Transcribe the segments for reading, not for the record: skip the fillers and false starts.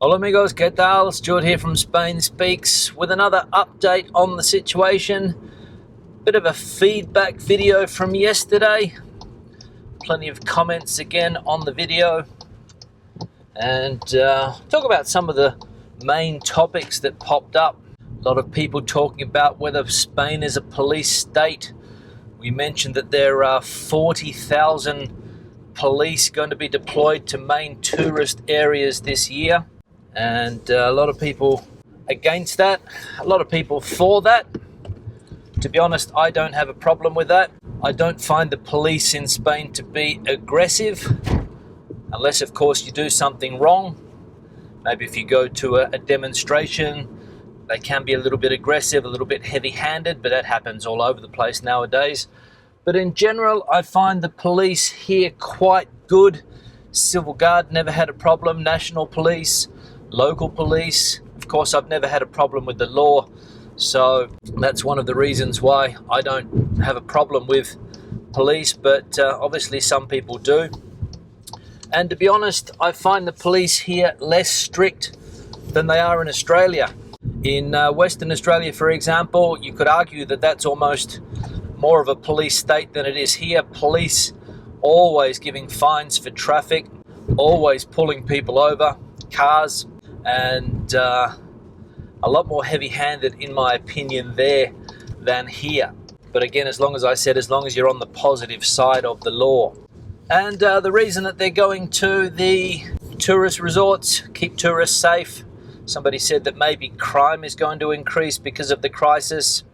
Hola amigos, ¿qué tal? Stuart here from Spain Speaks with another update on the situation. Bit of a feedback video from yesterday. Plenty of comments again on the video. And talk about some of the main topics that popped up. A lot of people talking about whether Spain is a police state. We mentioned that there are 40,000 police going to be deployed to main tourist areas this year. And a lot of people against that, a lot of people for that. To be honest, I don't have a problem with that. I don't find the police in Spain to be aggressive, unless of course you do something wrong. Maybe if you go to a demonstration, they can be a little bit aggressive, a little bit heavy-handed, but that happens all over the place nowadays. But in general, I find the police here quite good. Civil Guard never had a problem, national police, local police. Of course, I've never had a problem with the law, so that's one of the reasons why I don't have a problem with police, but obviously some people do. And to be honest, I find the police here less strict than they are in Australia. In Western Australia, for example, you could argue that that's almost more of a police state than it is here. Police always giving fines for traffic, always pulling people over, cars, and a lot more heavy-handed in my opinion there than here. But again, as long as you're on the positive side of the law. And the reason that they're going to the tourist resorts, keep tourists safe. Somebody said that maybe crime is going to increase because of the crisis.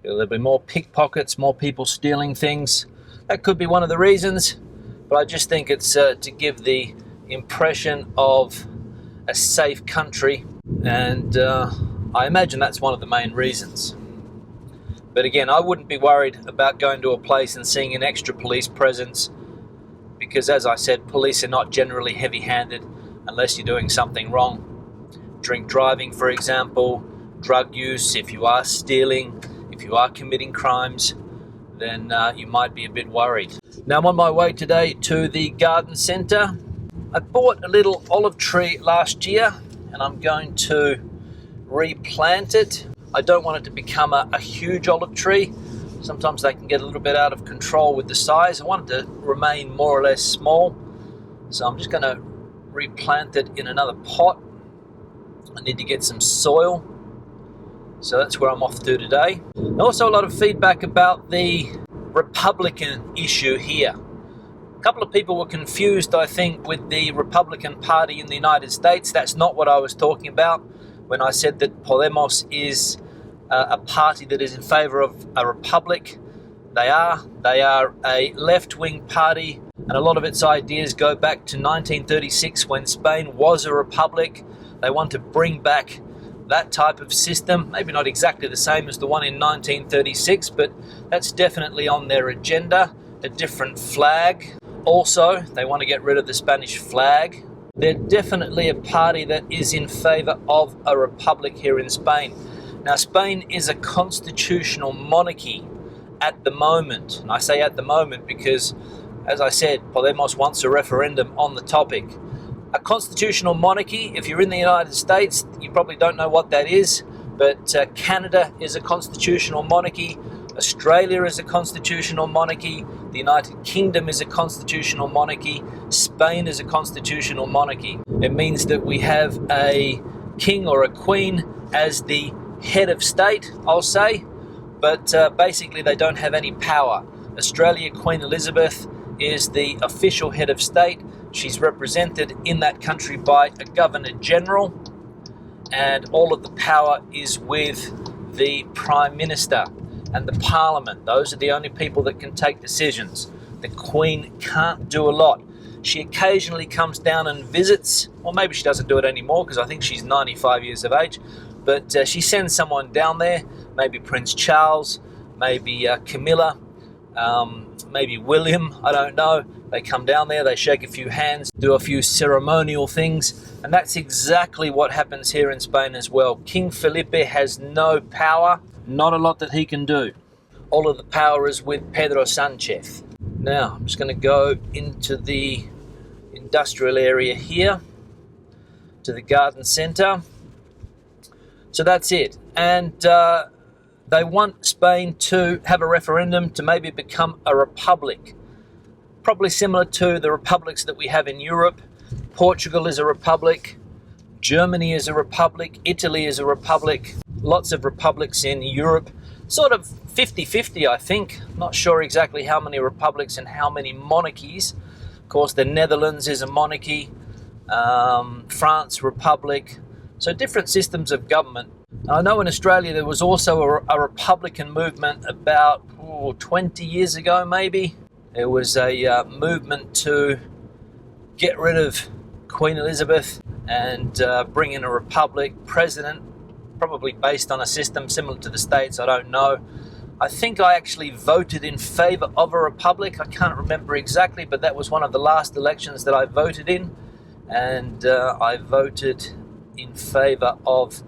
There'll be more pickpockets, more people stealing things. That could be one of the reasons, but I just think it's to give the impression of a safe country, and I imagine that's one of the main reasons. But again, I wouldn't be worried about going to a place and seeing an extra police presence, because as I said, police are not generally heavy-handed unless you're doing something wrong. Drink driving, for example, drug use, if you are stealing, if you are committing crimes, then you might be a bit worried. Now I'm on my way today to the garden centre. I bought a little olive tree last year and I'm going to replant it. I don't want it to become a huge olive tree. Sometimes they can get a little bit out of control with the size. I want it to remain more or less small. So I'm just going to replant it in another pot. I need to get some soil. So that's where I'm off to today. Also a lot of feedback about the Republican issue here. A couple of people were confused, I think, with the Republican Party in the United States. That's not what I was talking about when I said that Podemos is a party that is in favor of a republic. They are a left-wing party, and a lot of its ideas go back to 1936 when Spain was a republic. They want to bring back that type of system, maybe not exactly the same as the one in 1936, but that's definitely on their agenda. A different flag. Also, they want to get rid of the Spanish flag. They're definitely a party that is in favor of a republic here in Spain. Now, Spain is a constitutional monarchy at the moment. And I say at the moment because, as I said, Podemos wants a referendum on the topic. A constitutional monarchy, if you're in the United States, you probably don't know what that is, but Canada is a constitutional monarchy. Australia is a constitutional monarchy. The United Kingdom is a constitutional monarchy. Spain is a constitutional monarchy. It means that we have a king or a queen as the head of state, I'll say, but basically they don't have any power. Australia, Queen Elizabeth is the official head of state. She's represented in that country by a Governor General, and all of the power is with the Prime Minister and the Parliament. Those are the only people that can take decisions. The Queen can't do a lot. She occasionally comes down and visits, or maybe she doesn't do it anymore because I think she's 95 years of age, but she sends someone down there, maybe Prince Charles, maybe Camilla, maybe William, I don't know. They come down there, they shake a few hands, do a few ceremonial things, and that's exactly what happens here in Spain as well. King Felipe has no power, not a lot that he can do. All of the power is with Pedro Sanchez. Now, I'm just going to go into the industrial area here. to the garden centre. So that's it. And they want Spain to have a referendum to maybe become a republic, probably similar to the republics that we have in Europe. Portugal is a republic, Germany is a republic, Italy is a republic, lots of republics in Europe, sort of 50-50 I think. Not sure exactly how many republics and how many monarchies. Of course the Netherlands is a monarchy, France republic, so different systems of government. I know in Australia there was also a Republican movement about 20 years ago maybe. There was a movement to get rid of Queen Elizabeth and bring in a republic president, probably based on a system similar to the States, I don't know. I think I actually voted in favour of a republic. I can't remember exactly, but that was one of the last elections that I voted in, and I voted in favour of,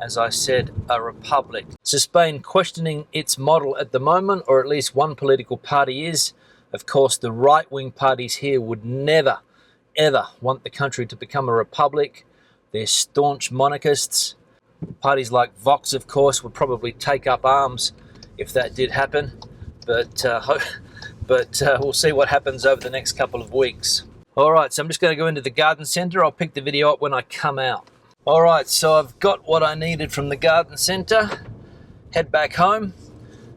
as I said, a republic. So Spain questioning its model at the moment, or at least one political party is. Of course, the right-wing parties here would never, ever want the country to become a republic. They're staunch monarchists. Parties like Vox, of course, would probably take up arms if that did happen. But we'll see what happens over the next couple of weeks. All right, so I'm just going to go into the garden centre. I'll pick the video up when I come out. All right, so I've got what I needed from the garden centre. Head back home,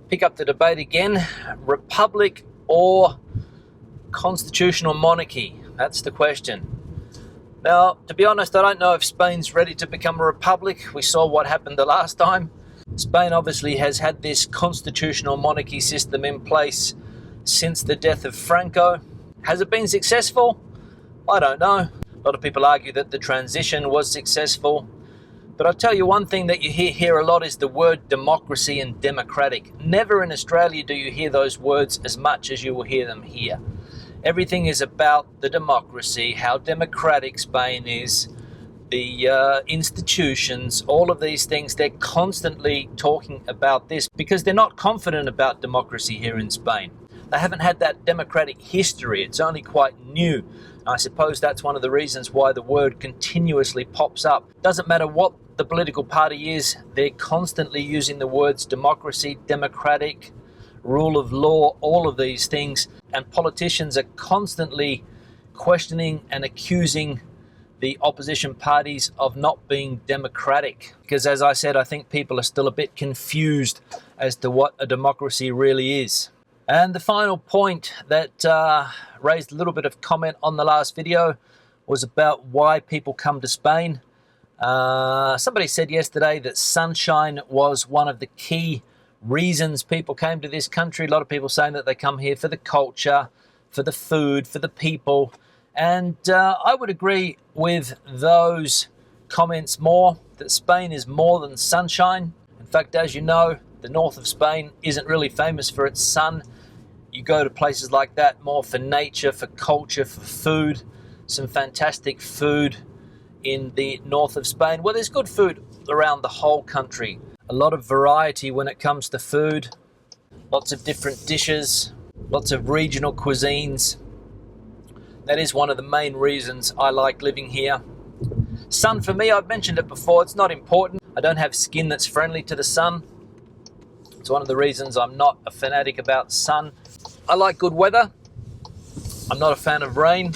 pick up the debate again. Republic or constitutional monarchy? That's the question. Now, to be honest, I don't know if Spain's ready to become a republic. We saw what happened the last time. Spain obviously has had this constitutional monarchy system in place since the death of Franco. Has it been successful? I don't know. A lot of people argue that the transition was successful. But I'll tell you one thing that you hear here a lot is the word democracy and democratic. Never in Australia do you hear those words as much as you will hear them here. Everything is about the democracy, how democratic Spain is, the institutions, all of these things. They're constantly talking about this because they're not confident about democracy here in Spain. They haven't had that democratic history. It's only quite new. I suppose that's one of the reasons why the word continuously pops up. Doesn't matter what the political party is, they're constantly using the words democracy, democratic, rule of law, all of these things. And politicians are constantly questioning and accusing the opposition parties of not being democratic. Because as I said, I think people are still a bit confused as to what a democracy really is. And the final point that raised a little bit of comment on the last video was about why people come to Spain. Somebody said yesterday that sunshine was one of the key reasons people came to this country. A lot of people saying that they come here for the culture, for the food, for the people. And I would agree with those comments more, that Spain is more than sunshine. In fact, as you know, the north of Spain isn't really famous for its sun. You go to places like that more for nature, for culture, for food. Some fantastic food in the north of Spain. Well, there's good food around the whole country. A lot of variety when it comes to food. Lots of different dishes, lots of regional cuisines. That is one of the main reasons I like living here. Sun for me, I've mentioned it before, it's not important. I don't have skin that's friendly to the sun. It's one of the reasons I'm not a fanatic about sun. I like good weather. I'm not a fan of rain.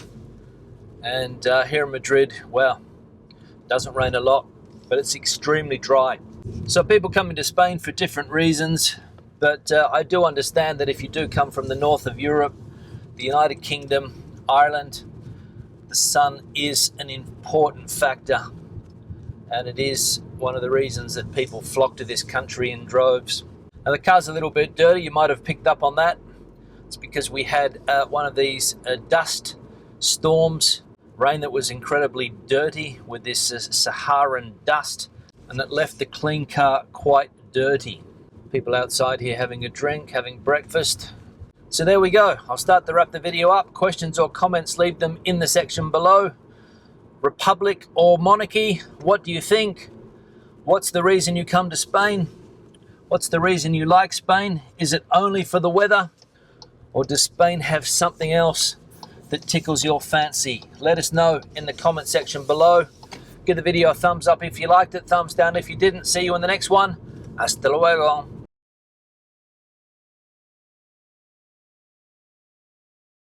And here in Madrid, well, it doesn't rain a lot, but it's extremely dry. So people come into Spain for different reasons, but I do understand that if you do come from the north of Europe, the United Kingdom, Ireland, the sun is an important factor, and it is one of the reasons that people flock to this country in droves. Now the car's a little bit dirty, you might have picked up on that. It's because we had one of these dust storms, rain that was incredibly dirty with this Saharan dust, and it left the clean car quite dirty. People outside here having a drink, having breakfast. So there we go. I'll start to wrap the video up. Questions or comments, leave them in the section below. Republic or monarchy? What do you think? What's the reason you come to Spain? What's the reason you like Spain? Is it only for the weather? Or does Spain have something else that tickles your fancy? Let us know in the comment section below. Give the video a thumbs up if you liked it, thumbs down if you didn't. See you in the next one. Hasta luego.